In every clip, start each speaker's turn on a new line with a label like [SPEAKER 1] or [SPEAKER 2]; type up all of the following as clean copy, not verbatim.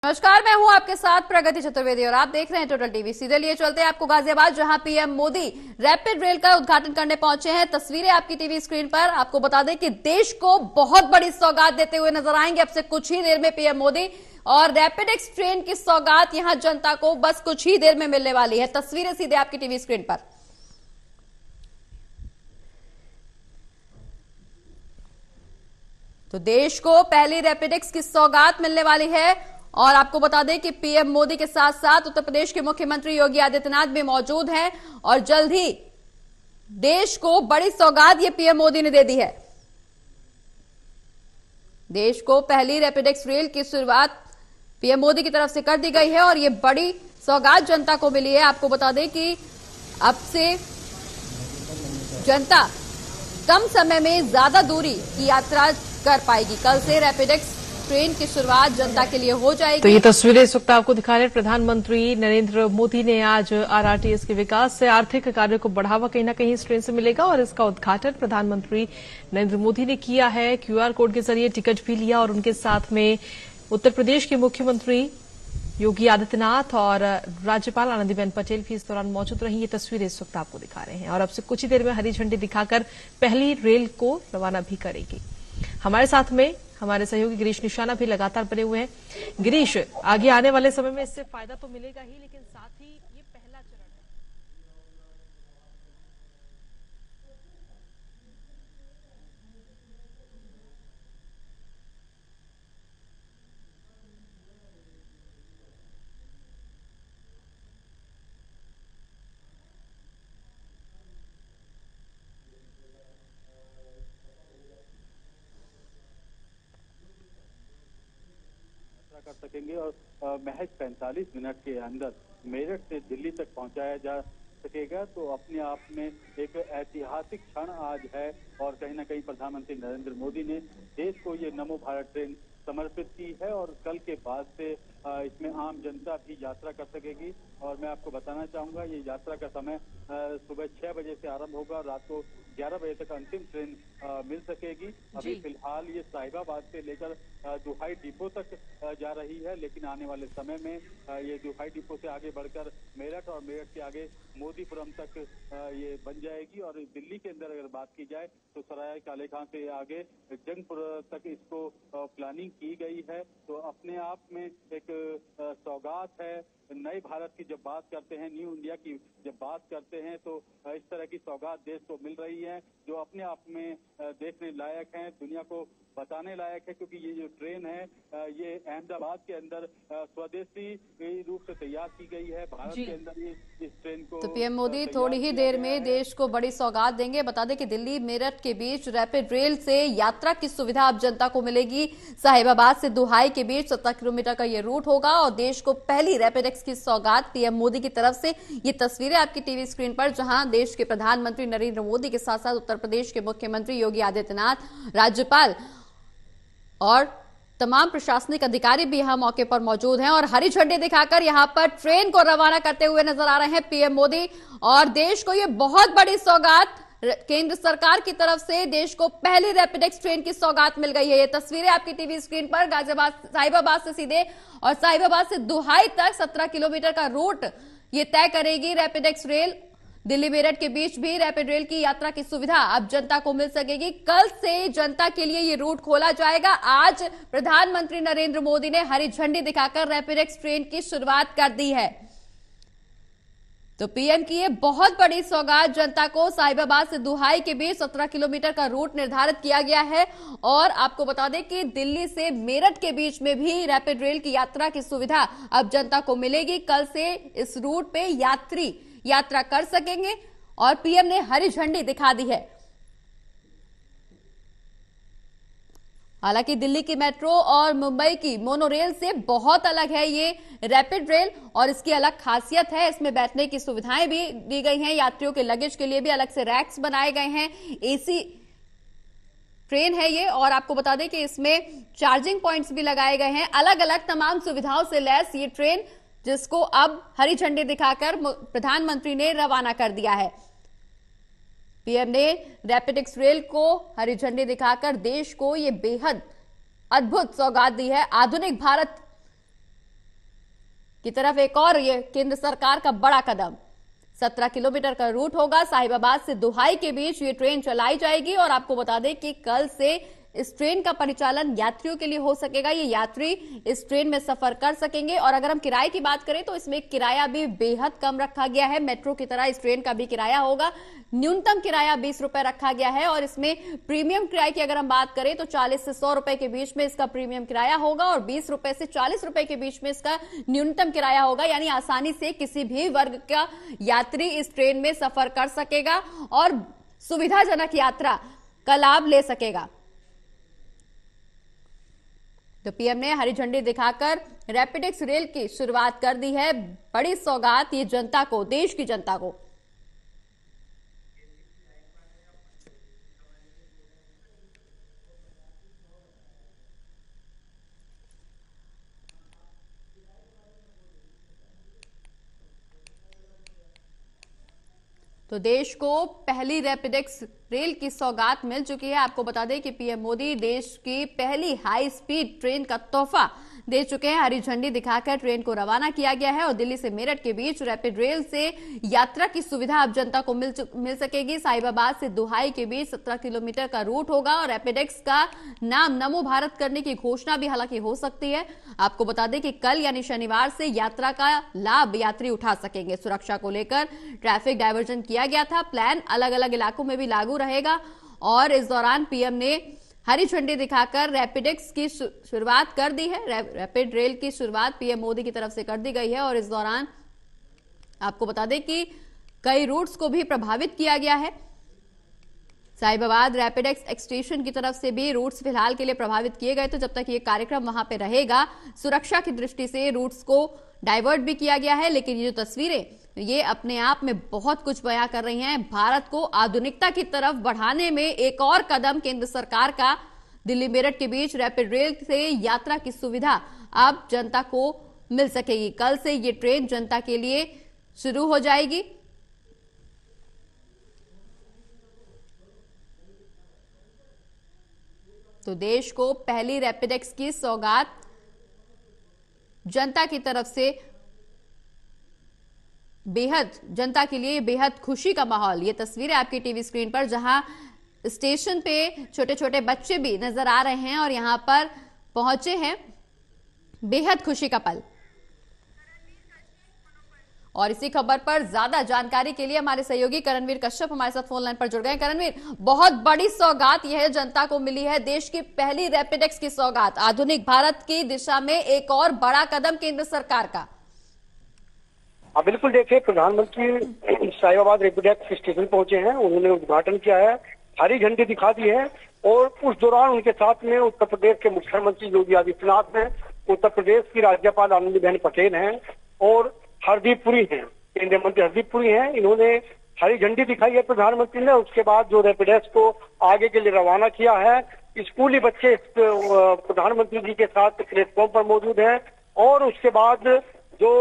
[SPEAKER 1] नमस्कार, मैं हूं आपके साथ प्रगति चतुर्वेदी और आप देख रहे हैं टोटल टीवी। सीधे लिए चलते हैं आपको गाजियाबाद, जहां पीएम मोदी रैपिड रेल का उद्घाटन करने पहुंचे हैं। तस्वीरें आपकी टीवी स्क्रीन पर। आपको बता दें कि देश को बहुत बड़ी सौगात देते हुए नजर आएंगे अब से कुछ ही देर में पीएम मोदी, और रैपिड एक्स ट्रेन की सौगात यहां जनता को बस कुछ ही देर में मिलने वाली है। तस्वीरें सीधे आपकी टीवी स्क्रीन पर। तो देश को पहली रैपिड एक्स की सौगात मिलने वाली है, और आपको बता दें कि पीएम मोदी के साथ साथ उत्तर प्रदेश के मुख्यमंत्री योगी आदित्यनाथ भी मौजूद हैं, और जल्द ही देश को बड़ी सौगात ये पीएम मोदी ने दे दी है। देश को पहली रैपिड एक्स रेल की शुरुआत पीएम मोदी की तरफ से कर दी गई है, और ये बड़ी सौगात जनता को मिली है। आपको बता दें कि अब से जनता कम समय में ज्यादा दूरी की यात्रा कर पाएगी। कल से रैपिड एक्स ट्रेन की शुरुआत जनता के लिए हो जाएगी।
[SPEAKER 2] तो ये तस्वीरें इस वक्त आपको दिखा रहे हैं। प्रधानमंत्री नरेंद्र मोदी ने आज आरआरटीएस के विकास से आर्थिक कार्य को बढ़ावा कहीं न कहीं इस ट्रेन से मिलेगा, और इसका उद्घाटन प्रधानमंत्री नरेंद्र मोदी ने किया है। क्यूआर कोड के जरिए टिकट भी लिया, और उनके साथ में उत्तर प्रदेश के मुख्यमंत्री योगी आदित्यनाथ और राज्यपाल आनंदीबेन पटेल भी इस दौरान मौजूद रही। ये तस्वीरें इस वक्त आपको दिखा रहे हैं, और अब से कुछ ही देर में हरी झंडी दिखाकर पहली रेल को रवाना भी करेगी। हमारे साथ में हमारे सहयोगी गिरीश निशाना भी लगातार बने हुए हैं। गिरीश, आगे आने वाले समय में इससे फायदा तो मिलेगा ही, लेकिन साथ ही ये पहला चरण है।
[SPEAKER 3] कर सकेंगे, और महज 45 मिनट के अंदर मेरठ से दिल्ली तक पहुंचाया जा सकेगा। तो अपने आप में एक ऐतिहासिक क्षण आज है, और कहीं ना कहीं प्रधानमंत्री नरेंद्र मोदी ने देश को ये नमो भारत ट्रेन समर्पित की है, और कल के बाद से इसमें आम जनता भी यात्रा कर सकेगी। और मैं आपको बताना चाहूंगा, ये यात्रा का समय सुबह 6 बजे से आरंभ होगा, और रात को 11 बजे तक अंतिम ट्रेन मिल सकेगी। अभी फिलहाल ये साहिबाबाद से लेकर दुहाई डिपो तक जा रही है, लेकिन आने वाले समय में ये दुहाई डिपो से आगे बढ़कर मेरठ, और मेरठ के आगे मोदीपुरम तक ये बन जाएगी। और दिल्ली के अंदर अगर बात की जाए तो सराय काले खां से आगे जंगपुर तक इसको प्लानिंग की गई है। तो अपने आप में एक सौगात है। नए भारत की जब बात करते हैं, न्यू इंडिया की जब बात करते हैं, तो इस तरह की सौगात देश को मिल रही है, जो अपने आप में देखने लायक है, दुनिया को बताने लायक है। क्योंकि ये जो ट्रेन है ये अहमदाबाद के अंदर स्वदेशी रूप से तैयार की गई है। भारत के अंदर ये इस ट्रेन को
[SPEAKER 1] तो पीएम मोदी थोड़ी ही देर में देश को बड़ी सौगात देंगे। बता दें कि दिल्ली मेरठ के बीच रैपिड रेल से यात्रा की सुविधा अब जनता को मिलेगी। साहिबाबाद से दुहाई के बीच 17 किलोमीटर का ये रूट होगा, और देश को पहली रैपिड एक्स की सौगात पीएम मोदी की तरफ से। ये तस्वीरें आपकी टीवी स्क्रीन पर, जहां देश के प्रधानमंत्री नरेंद्र मोदी के साथ साथ उत्तर प्रदेश के मुख्यमंत्री योगी आदित्यनाथ, राज्यपाल और तमाम प्रशासनिक अधिकारी भी यहां मौके पर मौजूद हैं, और हरी झंडी दिखाकर यहां पर ट्रेन को रवाना करते हुए नजर आ रहे हैं पीएम मोदी। और देश को यह बहुत बड़ी सौगात केंद्र सरकार की तरफ से, देश को पहली रैपिड एक्स ट्रेन की सौगात मिल गई है। ये तस्वीरें आपकी टीवी स्क्रीन पर गाजियाबाद साहिबाबाद से सीधे, और साहिबाबाद से दुहाई तक 17 किलोमीटर का रूट ये तय करेगी rapid x rail. Delhi Meerut के बीच भी रैपिड रेल की यात्रा की सुविधा अब जनता को मिल सकेगी। कल से जनता के लिए ये रूट खोला जाएगा। आज प्रधानमंत्री नरेंद्र मोदी ने हरी झंडी दिखाकर रैपिड एक्स ट्रेन की शुरुआत कर दी है। तो पीएम की ये बहुत बड़ी सौगात जनता को। साहिबाबाद से दुहाई के बीच 17 किलोमीटर का रूट निर्धारित किया गया है, और आपको बता दें कि दिल्ली से मेरठ के बीच में भी रैपिड रेल की यात्रा की सुविधा अब जनता को मिलेगी। कल से इस रूट पे यात्री यात्रा कर सकेंगे, और पीएम ने हरी झंडी दिखा दी है। हालांकि दिल्ली की मेट्रो और मुंबई की मोनोरेल से बहुत अलग है ये रैपिड रेल, और इसकी अलग खासियत है। इसमें बैठने की सुविधाएं भी दी गई हैं, यात्रियों के लगेज के लिए भी अलग से रैक्स बनाए गए हैं। एसी ट्रेन है ये, और आपको बता दें कि इसमें चार्जिंग पॉइंट्स भी लगाए गए हैं। अलग अलग तमाम सुविधाओं से लैस ये ट्रेन, जिसको अब हरी झंडी दिखाकर प्रधानमंत्री ने रवाना कर दिया है। पीएम ने रैपिड एक्स रेल को हरी झंडी दिखाकर देश को ये बेहद अद्भुत सौगात दी है। आधुनिक भारत की तरफ एक और ये केंद्र सरकार का बड़ा कदम। 17 किलोमीटर का रूट होगा। साहिबाबाद से दुहाई के बीच ये ट्रेन चलाई जाएगी और आपको बता दें कि कल से इस ट्रेन का परिचालन यात्रियों के लिए हो सकेगा। ये यात्री इस ट्रेन में सफर कर सकेंगे। और अगर हम किराए की बात करें तो इसमें किराया भी बेहद कम रखा गया है। मेट्रो की तरह इस ट्रेन का भी किराया होगा। न्यूनतम किराया 20 रुपए रखा गया है और इसमें प्रीमियम किराए की अगर हम बात करें तो 40 से 100 रुपए के बीच में इसका प्रीमियम किराया होगा और 20 रुपए से 40 रुपए के बीच में इसका न्यूनतम किराया होगा। यानी आसानी से किसी भी वर्ग का यात्री इस ट्रेन में सफर कर सकेगा और सुविधाजनक यात्रा का लाभ ले सकेगा। तो पीएम ने हरी झंडी दिखाकर रैपिडेक्स रेल की शुरुआत कर दी है। बड़ी सौगात ये जनता को, देश की जनता को। तो देश को पहली रैपिडेक्स रेल की सौगात मिल चुकी है। आपको बता दें कि पीएम मोदी देश की पहली हाई स्पीड ट्रेन का तोहफा दे चुके हैं। हरी झंडी दिखाकर ट्रेन को रवाना किया गया है और दिल्ली से मेरठ के बीच रैपिड रेल से यात्रा की सुविधा अब जनता को मिल सकेगी। साहिबाबाद से दुहाई के बीच 17 किलोमीटर का रूट होगा और रैपिडेक्स का नाम नमो भारत करने की घोषणा भी हालांकि हो सकती है। आपको बता दें कि कल यानी शनिवार से यात्रा का लाभ यात्री उठा सकेंगे। सुरक्षा को लेकर ट्रैफिक डायवर्जन किया गया था। प्लान अलग अलग इलाकों में भी लागू रहेगा और इस दौरान पीएम ने हरी झंडी दिखाकर रैपिडेक्स की शुरुआत कर दी है। रैपिड रेल की शुरुआत पीएम मोदी की तरफ से कर दी गई है और इस दौरान आपको बता दें कि कई रूट्स को भी प्रभावित किया गया है। साहिबाबाद रैपिडेक्स एक्सटेंशन की तरफ से भी रूट्स फिलहाल के लिए प्रभावित किए गए। तो जब तक ये कार्यक्रम वहां पे रहेगा, सुरक्षा की दृष्टि से रूट्स को डाइवर्ट भी किया गया है। लेकिन ये जो तस्वीरें ये अपने आप में बहुत कुछ बयां कर रही हैं। भारत को आधुनिकता की तरफ बढ़ाने में एक और कदम केंद्र सरकार का। दिल्ली मेरठ के बीच रैपिड रेल से यात्रा की सुविधा अब जनता को मिल सकेगी। कल से ये ट्रेन जनता के लिए शुरू हो जाएगी। तो देश को पहली रैपिडेक्स की सौगात जनता की तरफ से बेहद, जनता के लिए बेहद खुशी का माहौल। ये तस्वीरें आपकी टीवी स्क्रीन पर, जहां स्टेशन पे छोटे छोटे बच्चे भी नजर आ रहे हैं और यहां पर पहुंचे हैं। बेहद खुशी का पल। और इसी खबर पर ज्यादा जानकारी के लिए हमारे सहयोगी करणवीर कश्यप हमारे साथ फोन लाइन पर जुड़ गए। करणवीर, बहुत बड़ी सौगात यह जनता को मिली है। देश की पहली रैपिडेक्स की सौगात, आधुनिक भारत की दिशा में एक और बड़ा कदम केंद्र सरकार का।
[SPEAKER 4] बिल्कुल, देखिए प्रधानमंत्री साहिबाबाद रैपिडेक्स स्टेशन पहुंचे हैं। उन्होंने उद्घाटन किया है, हरी झंडी दिखा दी है और उस दौरान उनके साथ में उत्तर प्रदेश के मुख्यमंत्री योगी आदित्यनाथ हैं, उत्तर प्रदेश की राज्यपाल आनंदीबेन पटेल हैं और हरदीप पुरी हैं, केंद्रीय मंत्री हरदीप पुरी हैं। इन्होंने हरी झंडी दिखाई है प्रधानमंत्री ने। उसके बाद जो रैपिडेक्स को आगे के लिए रवाना किया है। स्कूली बच्चे प्रधानमंत्री जी के साथ प्लेटफॉर्म पर मौजूद हैं और उसके बाद जो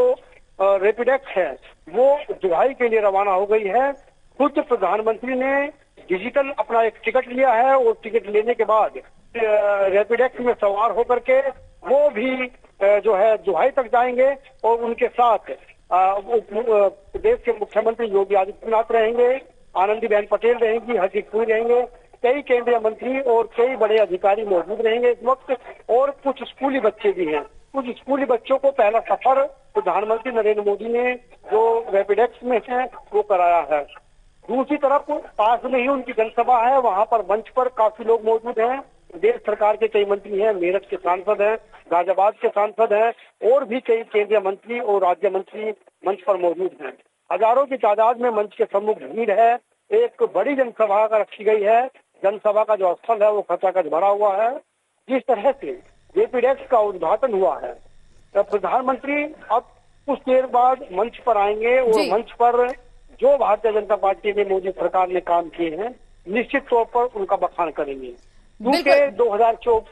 [SPEAKER 4] रैपिडेक्स है वो दुहाई के लिए रवाना हो गई है। खुद प्रधानमंत्री ने डिजिटल अपना एक टिकट लिया है और टिकट लेने के बाद रैपिडेक्स में सवार होकर के वो भी जो है दुहाई तक जाएंगे और उनके साथ प्रदेश के मुख्यमंत्री योगी आदित्यनाथ रहेंगे, आनंदीबेन पटेल रहेंगी, हरदीप पुरी रहेंगे, कई केंद्रीय मंत्री और कई बड़े अधिकारी मौजूद रहेंगे इस वक्त और कुछ स्कूली बच्चे भी हैं। कुछ स्कूली बच्चों को पहला सफर प्रधानमंत्री नरेंद्र मोदी ने जो रैपिडेक्स में है वो कराया है। दूसरी तरफ पास में ही उनकी जनसभा है, वहां पर मंच पर काफी लोग मौजूद हैं। प्रदेश सरकार के कई मंत्री हैं, मेरठ के सांसद हैं, गाजियाबाद के सांसद हैं और भी कई केंद्रीय मंत्री और राज्य मंत्री मंच पर मौजूद हैं। हजारों की तादाद में मंच के सम्मुख भीड़ है। एक बड़ी जनसभा का रखी गई है। जनसभा का जो स्थल है वो खचाखच भरा हुआ है। जिस तरह से रैपिडेक्स का उद्घाटन हुआ है, तो प्रधानमंत्री अब कुछ देर बाद मंच पर आएंगे और मंच पर जो भारतीय जनता पार्टी ने मोदी सरकार ने काम किए हैं निश्चित तौर पर उनका बखान करेंगे। क्योंकि 2024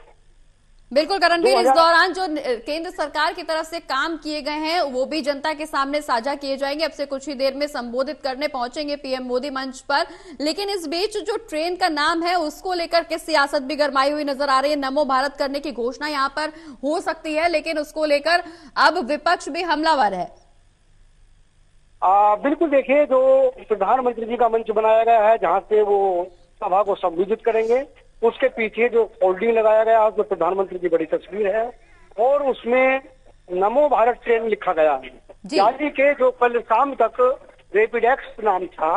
[SPEAKER 1] बिल्कुल करणवीर, इस दौरान जो केंद्र सरकार की तरफ से काम किए गए हैं वो भी जनता के सामने साझा किए जाएंगे। अब से कुछ ही देर में संबोधित करने पहुंचेंगे पीएम मोदी मंच पर। लेकिन इस बीच जो ट्रेन का नाम है उसको लेकर के सियासत भी गरमाई हुई नजर आ रही है। नमो भारत करने की घोषणा यहाँ पर हो सकती है, लेकिन उसको लेकर अब विपक्ष भी हमलावर है।
[SPEAKER 4] बिल्कुल, देखिए, जो प्रधानमंत्री जी का मंच बनाया गया है जहां से वो सभा को संबोधित करेंगे, उसके पीछे जो होल्डिंग लगाया गया है उसमें प्रधानमंत्री की बड़ी तस्वीर है और उसमें नमो भारत ट्रेन लिखा गया है। यानी कि जो कल शाम तक रैपिड एक्स नाम था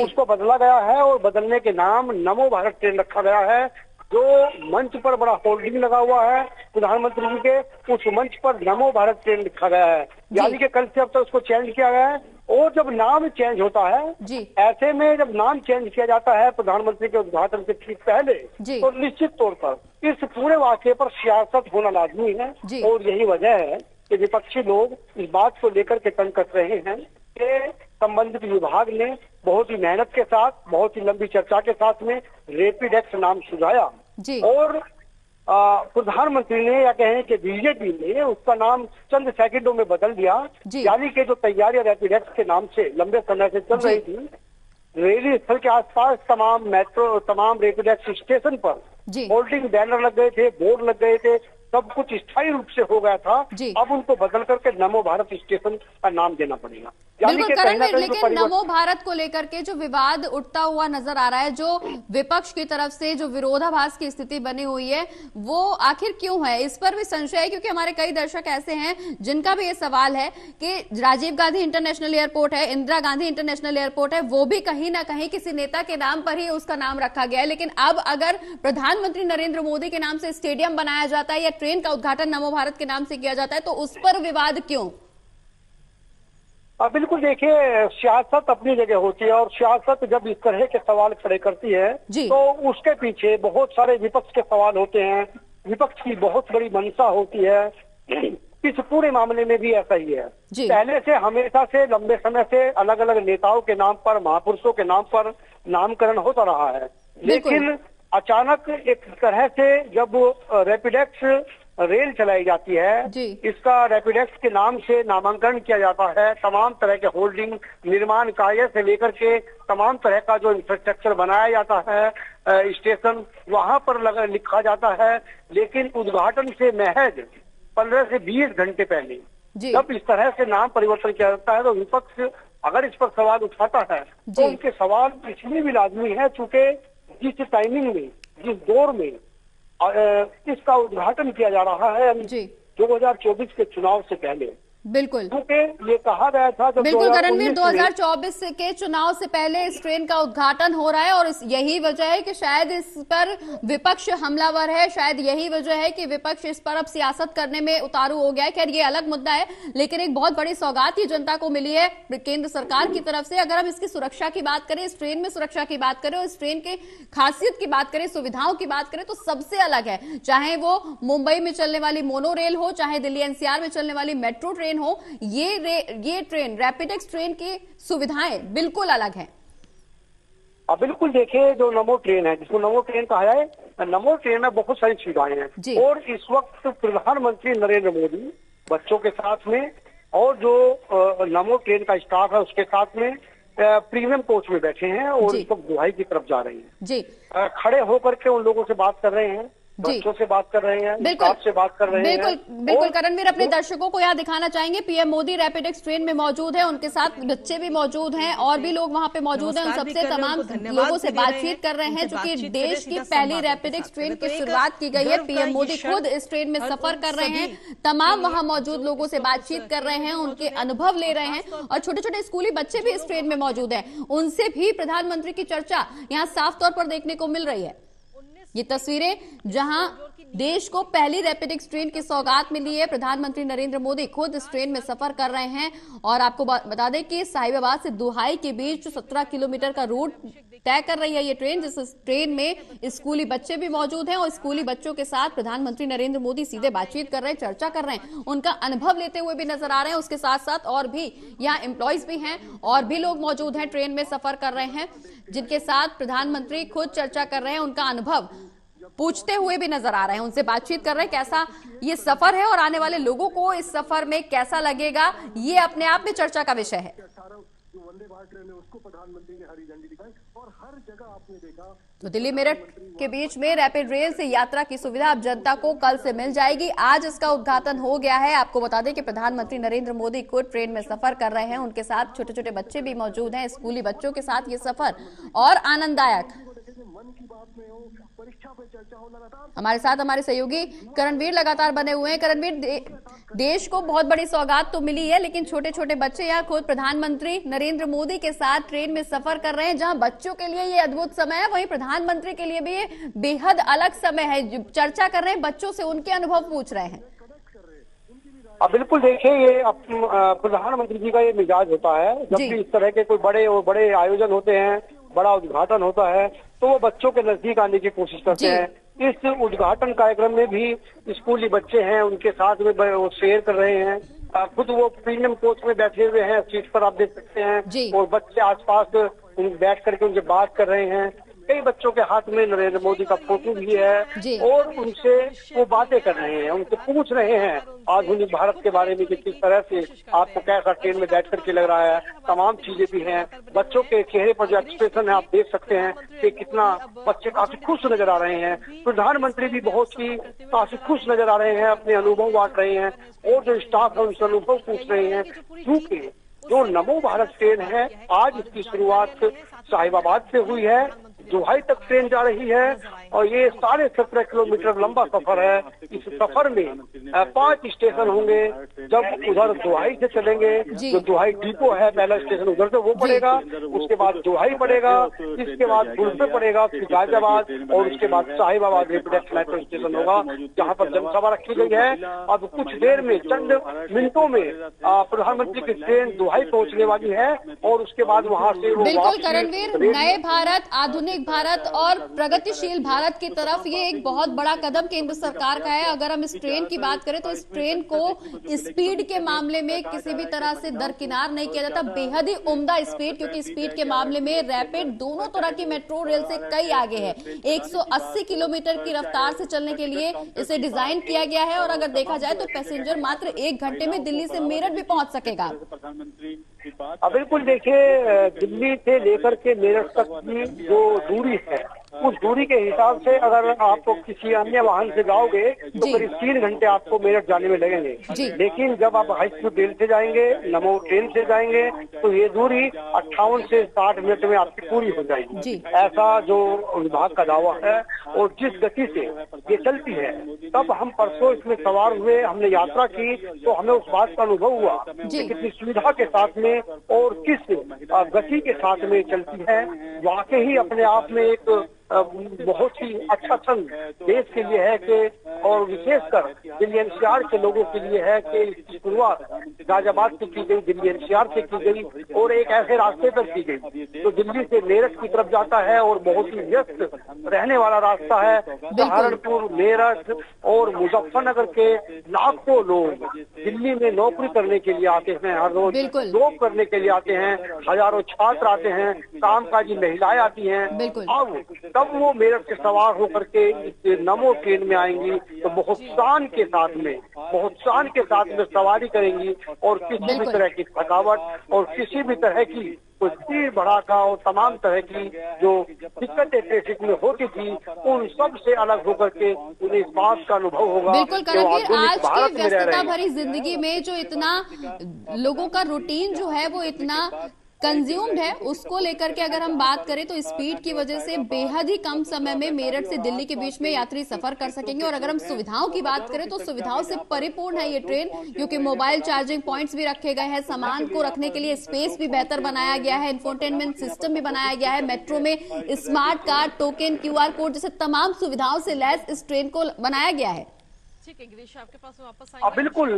[SPEAKER 4] उसको बदला गया है और बदलने के नाम नमो भारत ट्रेन रखा गया है। जो मंच पर बड़ा होल्डिंग लगा हुआ है प्रधानमंत्री जी के, उस मंच पर नमो भारत ट्रेन लिखा गया है। यानी कि कल से अब तक उसको चेंज किया गया है। और जब नाम चेंज होता है, ऐसे में जब नाम चेंज किया जाता है प्रधानमंत्री के उद्घाटन से ठीक पहले, तो निश्चित तौर पर इस पूरे वाकये पर सियासत होना लाजमी है। और यही वजह है कि विपक्षी लोग इस बात को लेकर के तंग कर रहे हैं कि संबंधित विभाग ने बहुत ही मेहनत के साथ, बहुत ही लंबी चर्चा के साथ में रैपिड एक्स नाम सुझाया और प्रधानमंत्री ने या कहें कि बीजेपी ने उसका नाम चंद सेकंडों में बदल दिया। यानी कि जो तैयारियां रैपिड एक्स के नाम से लंबे समय से चल रही थी, रेलवे स्थल के आसपास तमाम मेट्रो, तमाम रैपिड एक्स स्टेशन पर होल्डिंग बैनर लग गए थे, बोर्ड लग गए थे, सब कुछ स्थायी रूप से हो गया था। अब उनको बदल करके नमो भारत स्टेशन का नाम देना पड़ेगा।
[SPEAKER 1] बिल्कुल करणवीर, लेकिन नमो भारत को लेकर के जो विवाद उठता हुआ नजर आ रहा है, जो विपक्ष की तरफ से जो विरोधाभास की स्थिति बनी हुई है, वो आखिर क्यों है? इस पर भी संशय है, क्योंकि हमारे कई दर्शक ऐसे हैं जिनका भी ये सवाल है कि राजीव गांधी इंटरनेशनल एयरपोर्ट है, इंदिरा गांधी इंटरनेशनल एयरपोर्ट है, वो भी कहीं ना कहीं किसी नेता के नाम पर ही उसका नाम रखा गया है। लेकिन अब अगर प्रधानमंत्री नरेंद्र मोदी के नाम से स्टेडियम बनाया जाता है या ट्रेन का उद्घाटन नमो भारत के नाम से किया जाता है, तो उस पर विवाद क्यों?
[SPEAKER 4] बिल्कुल, देखिए, सियासत अपनी जगह होती है और सियासत जब इस तरह के सवाल खड़े करती है तो उसके पीछे बहुत सारे विपक्ष के सवाल होते हैं, विपक्ष की बहुत बड़ी मंशा होती है। इस पूरे मामले में भी ऐसा ही है। पहले से हमेशा से लंबे समय से अलग अलग नेताओं के नाम पर, महापुरुषों के नाम पर नामकरण होता रहा है, लेकिन अचानक एक तरह से जब रैपिड एक्स रेल चलाई जाती है, इसका रैपिड एक्स के नाम से नामांकन किया जाता है, तमाम तरह के होल्डिंग, निर्माण कार्य से लेकर के तमाम तरह का जो इंफ्रास्ट्रक्चर बनाया जाता है, स्टेशन वहां पर लिखा जाता है, लेकिन उद्घाटन से महज 15 से 20 घंटे पहले जब इस तरह से नाम परिवर्तन किया जाता है तो विपक्ष अगर इस पर सवाल उठाता है तो उनके सवाल इसलिए भी लाजमी है चूंकि जिस टाइमिंग में, जिस दौर में इसका उद्घाटन किया जा रहा है 2024 के चुनाव से पहले,
[SPEAKER 1] बिल्कुल,
[SPEAKER 4] क्योंकि ये कहा गया था जब
[SPEAKER 1] बिल्कुल करणवीर 2024 के चुनाव से पहले इस ट्रेन का उद्घाटन हो रहा है और यही वजह है कि शायद इस पर विपक्ष हमलावर है, शायद यही वजह है कि विपक्ष इस पर अब सियासत करने में उतारू हो गया है। खैर, ये अलग मुद्दा है, लेकिन एक बहुत बड़ी सौगात ही जनता को मिली है केंद्र सरकार की तरफ से। अगर हम इसकी सुरक्षा की बात करें, इस ट्रेन में सुरक्षा की बात करें और इस ट्रेन के खासियत की बात करें, सुविधाओं की बात करें, तो सबसे अलग है। चाहे वो मुंबई में चलने वाली मोनो रेल हो, चाहे दिल्ली एनसीआर में चलने वाली मेट्रो ट्रेन हो, ये ट्रेन, रैपिड एक्स ट्रेन की सुविधाएं बिल्कुल अलग हैं।
[SPEAKER 4] बिल्कुल, देखिए, जो नमो ट्रेन है, जिसको नमो ट्रेन कहा है, नमो ट्रेन में बहुत सारी सुविधाएं हैं और इस वक्त प्रधानमंत्री नरेंद्र मोदी बच्चों के साथ में और जो नमो ट्रेन का स्टाफ है उसके साथ में प्रीमियम कोच में बैठे हैं और इस वक्त दुहाई की तरफ जा रहे हैं। खड़े होकर के उन लोगों से बात कर रहे हैं, बच्चों से बात कर रहे हैं, स्टाफ से बात कर रहे हैं।
[SPEAKER 1] बिल्कुल करणवीर, अपने दर्शकों को यहाँ दिखाना चाहेंगे PM Modi rapid x train में मौजूद है, उनके साथ बच्चे भी मौजूद हैं और भी लोग वहाँ पे मौजूद हैं। उन सबसे तमाम लोगों से बातचीत कर रहे हैं, क्योंकि देश की पहली रैपिड एक्स ट्रेन की शुरुआत की गई है। पीएम मोदी खुद इस ट्रेन में सफर कर रहे हैं, तमाम वहाँ मौजूद लोगों से बातचीत कर रहे हैं, उनके अनुभव ले रहे हैं और छोटे छोटे स्कूली बच्चे भी इस ट्रेन में मौजूद हैं, उनसे भी प्रधानमंत्री की चर्चा यहाँ साफ तौर पर देखने को मिल रही है। ये तस्वीरें जहां देश को पहली रैपिड एक्स ट्रेन की सौगात मिली है, प्रधानमंत्री नरेंद्र मोदी खुद इस ट्रेन में सफर कर रहे हैं और आपको बता दें कि साहिबाबाद से दुहाई के बीच 17 किलोमीटर का रूट तय कर रही है ये ट्रेन, जिस ट्रेन में स्कूली बच्चे भी मौजूद हैं और स्कूली बच्चों के साथ प्रधानमंत्री नरेंद्र मोदी सीधे बातचीत कर रहे हैं, चर्चा कर रहे हैं, उनका अनुभव लेते हुए भी नजर आ रहे हैं। उसके साथ साथ और भी यहाँ एम्प्लॉयज भी हैं और भी लोग मौजूद हैं, ट्रेन में सफर कर रहे हैं, जिनके साथ प्रधानमंत्री खुद चर्चा कर रहे हैं, उनका अनुभव पूछते हुए भी नजर आ रहे हैं, उनसे बातचीत कर रहे हैं कैसा ये सफर है और आने वाले लोगों को इस सफर में कैसा लगेगा, ये अपने आप में चर्चा का विषय है।
[SPEAKER 5] जो वंदे भारत ट्रेन है उसको प्रधानमंत्री ने हरी झंडी दिखाई और हर जगह आपने देखा।
[SPEAKER 1] तो दिल्ली मेरठ के बीच में रैपिड रेल से यात्रा की सुविधा अब जनता को कल से मिल जाएगी। आज इसका उद्घाटन हो गया है। आपको बता दें कि प्रधानमंत्री नरेंद्र मोदी खुद ट्रेन में सफर कर रहे हैं, उनके साथ छोटे छोटे बच्चे भी मौजूद हैं। स्कूली बच्चों के साथ ये सफर और आनंददायक।
[SPEAKER 5] मन की बात में हो, परीक्षा पे चर्चा हो, लगातार
[SPEAKER 1] हमारे साथ हमारे सहयोगी करणवीर लगातार बने हुए हैं। करणवीर, देश को बहुत बड़ी सौगात तो मिली है, लेकिन छोटे छोटे बच्चे यहाँ खुद प्रधानमंत्री नरेंद्र मोदी के साथ ट्रेन में सफर कर रहे हैं। जहां बच्चों के लिए ये अद्भुत समय है, वहीं प्रधानमंत्री के लिए भी ये बेहद अलग समय है। चर्चा कर रहे हैं बच्चों से, उनके अनुभव पूछ रहे हैं।
[SPEAKER 4] बिल्कुल, देखिए ये प्रधानमंत्री जी का ये मिजाज होता है, जब भी इस तरह के कोई बड़े आयोजन होते हैं, बड़ा उद्घाटन होता है, तो वो बच्चों के नजदीक आने की कोशिश करते हैं। इस उद्घाटन कार्यक्रम में भी स्कूली बच्चे हैं, उनके साथ में वो शेयर कर रहे हैं। खुद वो प्रीमियम कोच में बैठे हुए हैं, सीट पर आप देख सकते हैं, और बच्चे आसपास बैठ करके उनसे बात कर रहे हैं। कई बच्चों के हाथ में नरेंद्र मोदी का फोटो भी है और उनसे वो बातें कर रहे हैं, उनसे पूछ रहे हैं आधुनिक भारत के बारे में कि किस तरह से आपको कैसा ट्रेन में बैठ करके लग रहा है। तमाम चीजें भी हैं। बच्चों के चेहरे पर जो एक्सप्रेशन है आप देख सकते हैं कि कितना बच्चे काफी खुश नजर आ रहे हैं। प्रधानमंत्री भी काफी खुश नजर आ रहे हैं, अपने अनुभव बांट रहे हैं और जो स्टाफ है उनसे अनुभव पूछ रहे हैं। क्योंकि जो नमो भारत ट्रेन है, आज इसकी शुरुआत साहिबाबाद से हुई है, दुहाई तक ट्रेन जा रही है और ये 17.5 किलोमीटर लंबा सफर है। इस सफर में 5 स्टेशन होंगे। जब उधर दुहाई से चलेंगे, जो दुहाई डिपो है, पहला स्टेशन उधर से वो पड़ेगा, उसके बाद दुहाई पड़ेगा, इसके बाद गुलपे पड़ेगा, फिर गाजियाबाद और उसके बाद साहिबाबाद रैपिड मेट्रो स्टेशन होगा, जहाँ पर जनसभा रखी गई है। अब कुछ देर में, चंद मिनटों में प्रधानमंत्री की ट्रेन दुहाई पहुंचने वाली है और उसके बाद वहाँ से
[SPEAKER 1] बिल्कुल करणवीर, नए भारत, आधुनिक भारत और प्रगतिशील भारत की तरफ ये एक बहुत बड़ा कदम केंद्र सरकार का है। अगर हम इस ट्रेन की बात करें तो इस ट्रेन को स्पीड के मामले में किसी भी तरह से दरकिनार नहीं किया जाता। बेहद ही उम्दा स्पीड, क्योंकि स्पीड के मामले में रैपिड दोनों तरह की मेट्रो रेल से कई आगे है। 180 किलोमीटर की रफ्तार से चलने के लिए इसे डिजाइन किया गया है और अगर देखा जाए तो पैसेंजर मात्र 1 घंटे में दिल्ली से मेरठ भी पहुंच सकेगा।
[SPEAKER 4] बिल्कुल, देखिए दिल्ली से लेकर के मेरठ तक की जो दूरी है, उस दूरी के हिसाब से अगर आप किसी अन्य वाहन से जाओगे तो करीब 3 घंटे आपको मेरठ जाने में लगेंगे। लेकिन जब आप हाई स्पीड रेल से जाएंगे, नमो ट्रेन से जाएंगे, तो ये दूरी 58 से 60 मिनट में आपकी पूरी हो जाएगी। ऐसा जो विभाग का दावा है और जिस गति से ये चलती है, तब हम परसों इसमें सवार हुए, हमने यात्रा की तो हमें उस बात का अनुभव हुआ कि कितनी सुविधा के साथ में और किस गति के साथ में चलती है। वाकई ही अपने आप में एक बहुत ही अच्छा क्षण देश के लिए है कि, और विशेषकर दिल्ली एनसीआर के लोगों के लिए है कि इसकी शुरुआत गाजियाबाद से की गई, दिल्ली एनसीआर से की गई और एक ऐसे रास्ते पर की गई जो दिल्ली से मेरठ की तरफ जाता है और बहुत ही व्यस्त रहने वाला रास्ता है। सहारनपुर, मेरठ और मुजफ्फरनगर के लाखों लोग दिल्ली में नौकरी करने के लिए आते हैं, हर रोज जॉब करने के लिए आते हैं, हजारों छात्र आते हैं, कामकाजी महिलाएं आती हैं। अब वो मेरठ से सवार होकर के इस नमो ट्रेन में आएंगी तो बहुत शान के साथ में सवारी करेंगी और किसी भी तरह की थकावट और किसी भी तरह की कोई भीड़ भड़ाका और तमाम तरह की जो दिक्कतें ट्रैफिक में होती थी, उन सब से अलग होकर के उन्हें इस बात का अनुभव होगा।
[SPEAKER 1] बिल्कुल करणवीर, आज की व्यस्तता भरी जिंदगी में जो इतना लोगों का रूटीन जो है वो इतना कंज्यूम्ड है, उसको लेकर के अगर हम बात करें तो स्पीड की वजह से बेहद ही कम समय में मेरठ से दिल्ली के बीच में यात्री सफर कर सकेंगे। और अगर हम सुविधाओं की बात करें तो सुविधाओं से परिपूर्ण है ये ट्रेन, क्योंकि मोबाइल चार्जिंग पॉइंट्स भी रखे गए हैं, सामान को रखने के लिए स्पेस भी बेहतर बनाया गया है, इंफोटेनमेंट सिस्टम भी बनाया गया है, मेट्रो में smart card, token, QR code जैसे तमाम सुविधाओं से लैस इस ट्रेन को बनाया गया है।
[SPEAKER 2] ठीक है गिरीश, आपके पास वापस आएंगे।
[SPEAKER 4] बिल्कुल,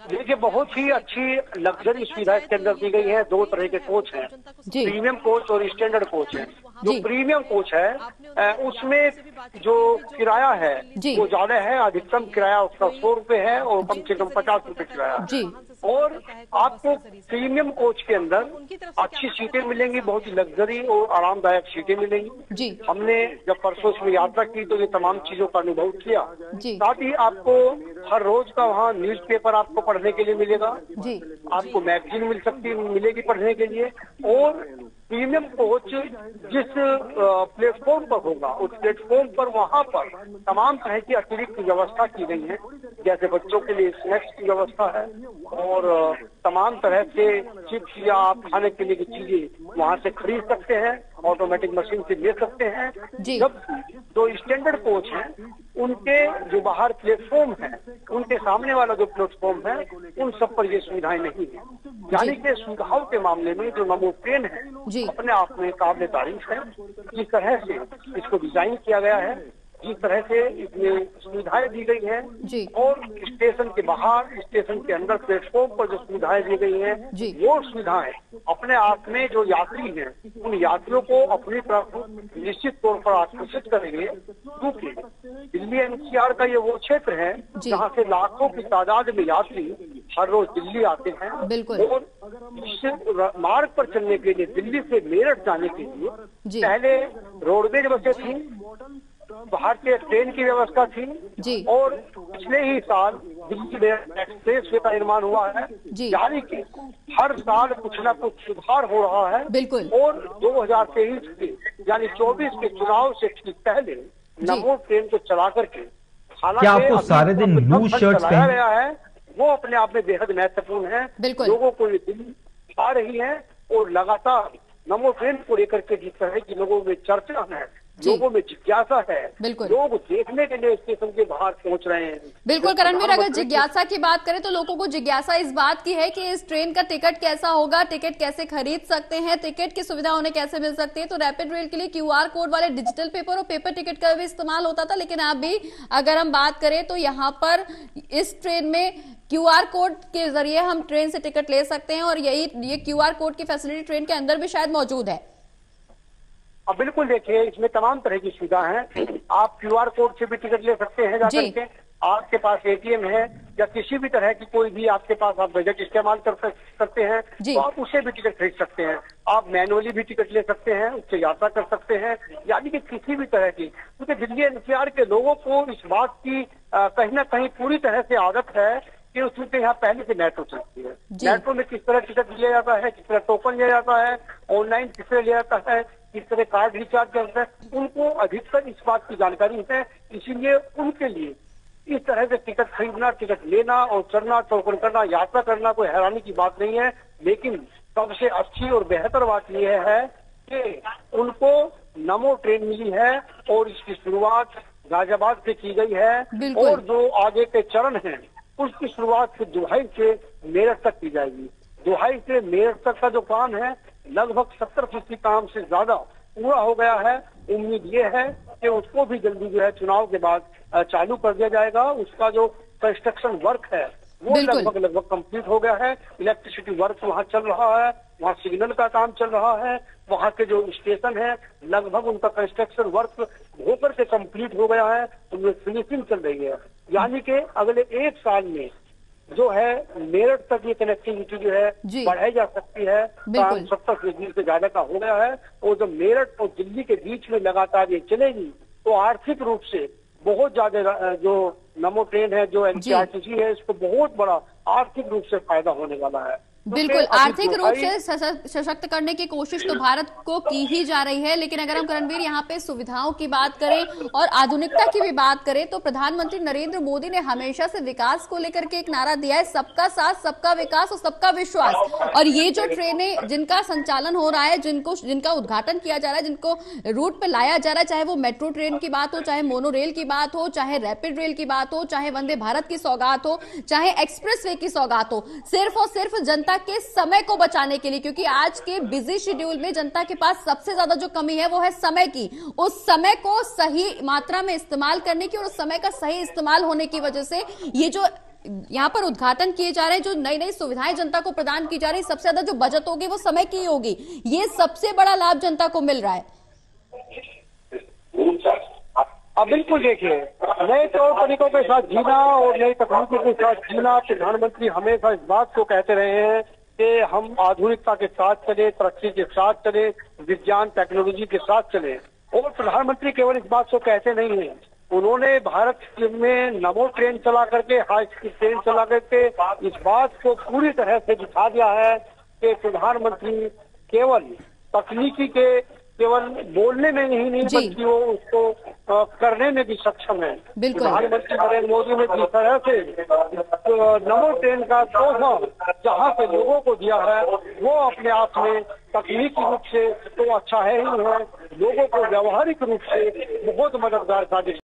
[SPEAKER 4] देखिए बहुत ही अच्छी लग्जरी सुविधा इसके अंदर दी गई है। 2 तरह के कोच हैं, प्रीमियम कोच और स्टैंडर्ड कोच है। जो प्रीमियम कोच है उसमें जो किराया है वो ज्यादा है, अधिकतम किराया उसका 100 रुपए है और कम से कम 50 रुपए किराया। और आपको प्रीमियम कोच के अंदर अच्छी सीटें मिलेंगी, बहुत ही लग्जरी और आरामदायक सीटें मिलेंगी
[SPEAKER 1] जी।
[SPEAKER 4] हमने जब परसों इसमें यात्रा की तो ये तमाम चीजों का अनुभव किया।
[SPEAKER 1] जी।
[SPEAKER 4] साथ ही आपको हर रोज का वहाँ न्यूज़पेपर आपको पढ़ने के लिए मिलेगा
[SPEAKER 1] जी।
[SPEAKER 4] आपको मैगजीन मिलेगी पढ़ने के लिए। और प्रीमियम कोच जिस प्लेटफॉर्म पर होगा उस प्लेटफॉर्म पर वहाँ पर तमाम तरह की अतिरिक्त व्यवस्था की गई है, जैसे बच्चों के लिए स्नैक्स की व्यवस्था है और तमाम तरह से चिप्स या आप खाने के लिए की चीजें वहाँ से खरीद सकते हैं, ऑटोमेटिक मशीन से ले सकते हैं। जब जो स्टैंडर्ड कोच हैं उनके जो बाहर प्लेटफॉर्म है उनके सामने वाला जो प्लेटफॉर्म है उन सब पर ये सुविधाएं नहीं है। यानी कि सुविधाओं के मामले में जो नमो ट्रेन है अपने आप में काबिल तारीफ है। जिस तरह से इसको डिजाइन किया गया है, जिस तरह से इसमें सुविधाएं दी गई हैं और स्टेशन के बाहर स्टेशन के अंदर प्लेटफॉर्म पर जो सुविधाएं दी गई हैं वो सुविधाएं अपने आप में जो यात्री हैं उन यात्रियों को अपनी तरफ निश्चित तौर पर आकर्षित करेंगे, क्योंकि दिल्ली एनसीआर का ये वो क्षेत्र है जहाँ से लाखों की तादाद में यात्री हर रोज दिल्ली आते हैं। और इस मार्ग पर चलने के लिए दिल्ली से मेरठ जाने के लिए पहले रोडवेज बसें थी, भारतीय ट्रेन की व्यवस्था थी और पिछले ही साल दिल्ली में एक्सप्रेस वे का निर्माण हुआ है। यानी कि हर साल कुछ न कुछ सुधार हो रहा है। और 2023 के यानी 24 के चुनाव से ठीक पहले नमो ट्रेन को चला करके हालांकि
[SPEAKER 6] आपको सारे दिन ब्लू शर्ट
[SPEAKER 4] चलाया गया है वो अपने आप में बेहद महत्वपूर्ण है। लोगों को ये दिल्ली आ रही है और लगातार नमो ट्रेन को लेकर के जिस तरह की लोगों में चर्चा है, लोगों में जिज्ञासा है, लोग देखने के लिए स्टेशन के बाहर पहुंच रहे हैं।
[SPEAKER 1] बिल्कुल करणवीर, अगर जिज्ञासा की बात करें तो लोगों को जिज्ञासा इस बात की है कि इस ट्रेन का टिकट कैसा होगा, टिकट कैसे खरीद सकते हैं, टिकट की सुविधा उन्हें कैसे मिल सकती है। तो रैपिड रेल के लिए क्यूआर कोड वाले डिजिटल पेपर और पेपर टिकट का भी इस्तेमाल होता था, लेकिन अभी अगर हम बात करें तो यहाँ पर इस ट्रेन में क्यूआर कोड के जरिए हम ट्रेन से टिकट ले सकते हैं और ये क्यूआर कोड की फैसिलिटी ट्रेन के अंदर भी शायद मौजूद है।
[SPEAKER 4] अब बिल्कुल देखिए इसमें तमाम तरह की सुविधा है। आप क्यूआर कोड से भी टिकट ले सकते हैं जाकर के, आपके पास एटीएम है या किसी भी तरह की कोई भी आपके पास आप बजट इस्तेमाल कर सकते हैं तो आप उससे भी टिकट खरीद सकते हैं। आप मैनुअली भी टिकट ले सकते हैं, उससे यात्रा कर सकते हैं। यानी कि किसी भी तरह की, क्योंकि दिल्ली एनसीआर के लोगों को इस बात की कहीं ना कहीं पूरी तरह से आदत है कि उसमें यहाँ पहले से मेट्रो चलती है। मेट्रो में किस तरह टिकट लिया जाता है, किस तरह टोकन लिया जाता है, ऑनलाइन किस तरह लिया जाता है, किस तरह कार्ड रिचार्ज करता है, उनको अधिकतर इस बात की जानकारी है। इसीलिए उनके लिए इस तरह से टिकट खरीदना, टिकट लेना और चढ़ना, टोकन करना, यात्रा करना कोई हैरानी की बात नहीं है। लेकिन सबसे अच्छी और बेहतर बात यह है कि उनको नमो ट्रेन मिली है और इसकी शुरुआत गाजियाबाद से की गई है और जो आगे के चरण हैं उसकी शुरुआत से दुहाई से मेरठ तक की जाएगी। दुहाई से मेरठ तक का जो काम है लगभग 70% काम से ज्यादा पूरा हो गया है। उम्मीद ये है कि उसको भी जल्दी जो है चुनाव के बाद चालू कर दिया जाएगा। उसका जो कंस्ट्रक्शन वर्क है वो लगभग कंप्लीट हो गया है। इलेक्ट्रिसिटी वर्क वहाँ चल रहा है, वहाँ सिग्नल का काम चल रहा है, वहाँ के जो स्टेशन है लगभग उनका कंस्ट्रक्शन वर्क होकर के कंप्लीट हो गया है, उनमें फिनिशिंग चल रही है। यानी कि अगले 1 साल में जो है मेरठ तक ये कनेक्टिविटी जो है बढ़ाई जा सकती है। 70% से ज्यादा का हो गया है और जब मेरठ और दिल्ली के बीच में लगातार ये चलेगी तो आर्थिक रूप से बहुत ज्यादा जो नमो ट्रेन है, जो एनसीआरटीसी है, इसको बहुत बड़ा आर्थिक रूप से फायदा होने वाला है।
[SPEAKER 1] बिल्कुल आर्थिक रूप से सशक्त करने की कोशिश तो भारत को की ही जा रही है। लेकिन अगर हम करणवीर यहाँ पे सुविधाओं की बात करें और आधुनिकता की भी बात करें तो प्रधानमंत्री नरेंद्र मोदी ने हमेशा से विकास को लेकर के एक नारा दिया है, सबका साथ, सबका विकास और सबका विश्वास। और ये जो ट्रेनें जिनका संचालन हो रहा है, जिनका उद्घाटन किया जा रहा है, जिनको रूट पे लाया जा रहा है, चाहे वो मेट्रो ट्रेन की बात हो, चाहे मोनो रेल की बात हो, चाहे रैपिड रेल की बात हो, चाहे वंदे भारत की सौगात हो, चाहे एक्सप्रेस वे की सौगात हो, सिर्फ और सिर्फ जनता के समय को बचाने के लिए, क्योंकि आज के बिजी शेड्यूल में जनता के पास सबसे ज्यादा जो कमी है वो है समय की। उस समय को सही मात्रा में इस्तेमाल करने की और उस समय का सही इस्तेमाल होने की वजह से ये जो यहाँ पर उद्घाटन किए जा रहे हैं, जो नई नई सुविधाएं जनता को प्रदान की जा रही है, सबसे ज्यादा जो बचत होगी वो समय की होगी। ये सबसे बड़ा लाभ जनता को मिल रहा है।
[SPEAKER 4] अब बिल्कुल देखिए, नए तौर तरीकों के साथ जीना और नई तकनीकों के साथ जीना, प्रधानमंत्री हमेशा इस बात को कहते रहे हैं कि हम आधुनिकता के साथ चले, तरक्की के साथ चले, विज्ञान टेक्नोलॉजी के साथ चले। और प्रधानमंत्री केवल इस बात को कहते नहीं हैं, उन्होंने भारत में नमो ट्रेन चला करके, हाई स्पीड ट्रेन चला करके इस बात को पूरी तरह से दिखा दिया है कि प्रधानमंत्री केवल तकनीकी के केवल बोलने में ही नहीं बल्कि वो उसको करने में भी सक्षम है। प्रधानमंत्री नरेंद्र मोदी ने जिस तरह से नमो ट्रेन का तोहफा जहां से लोगों को दिया है, वो अपने आप में तकनीकी रूप से तो अच्छा है ही है, लोगों को व्यवहारिक रूप से बहुत मददगार साबित